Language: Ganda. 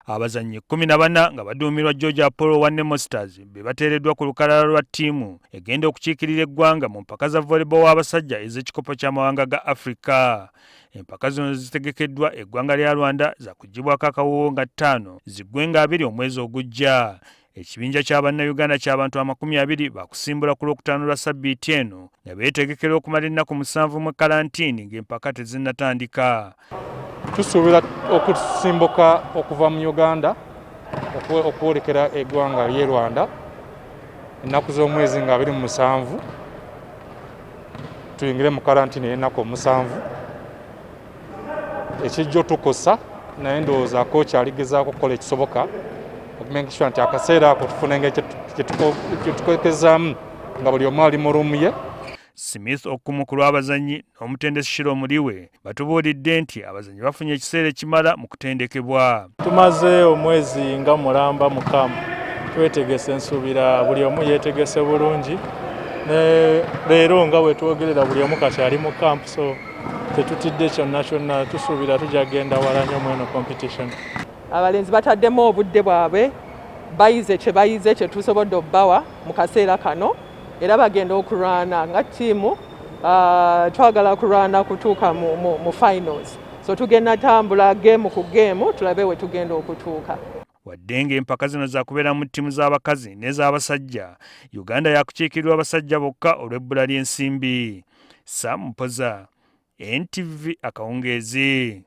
Abazannyi 14 nga baduumirwa George Apollo wa Nemo Stars be bateereddwa ku lukalala lwa ttiimu egenda okukiikirira eggwanga mu mpaka za volleyball w'abasajja ez'ekikopo ky'amawanga ga Africa. Empaka zino zitegekeddwa eggwanga lya Rwanda za kuggyibwako akawuwo nga 5 ziggwenga 2 omwezi ogujja. Ekibinja kya bannayuganda ky'abantu 20 bakusimbula ku Lwokutaano lwa ssabbiiti eno nga beetegekera okumala ennaku 7 mu kalantiini ng'empaka tezinnatandika. Tusuubira okusimbuka okuva mu Uganda okwolekera eggwanga ly'e Rwanda ennaku z'omwezi nga 27 tuyingire mu kalantiini y'ennaku 7. Ekijjo tukosa naye ndowooza kooki aligezaako okukola ekisoboka okumenya nti akaseera ako tufuna engeri kyetukokezaamu nga buli omu ali mu ruumu ye. Smith okumu ku lw'abazannyi n'omutendesi Shiro Muliwe batubuulidde nti abazannyi bafunye ekiseera ekimala mu kutendekebwa. Tumaze omwezi nga mulamba mu kampu twetegese, nsuubira buli omu yeetegese bulungi, ne leero nga bwe twogerera buli omu kati ali mu kampu, so tetutidde kyonna kyonna, tusuubira tujja genda wala nnyo mu eno competition. Abalenzi bataddemu obudde bwabwe, bayize kye tusobodde obbawa mu kaseera kano, era bagenda okulwana nga ttiimu. Twagala kulwana kutuuka mu finals, so tugenda tambula geemu ku geemu tulabe we tugenda okutuuka. Wadde ng'empaka zino za kubeera mu ttiimu z'abakazi n'ez'abasajja, Uganda yakukiikirirwa abasajja bokka olw'ebbula ly'ensimbi. Sam Mpoza, NTV Akawungeezi.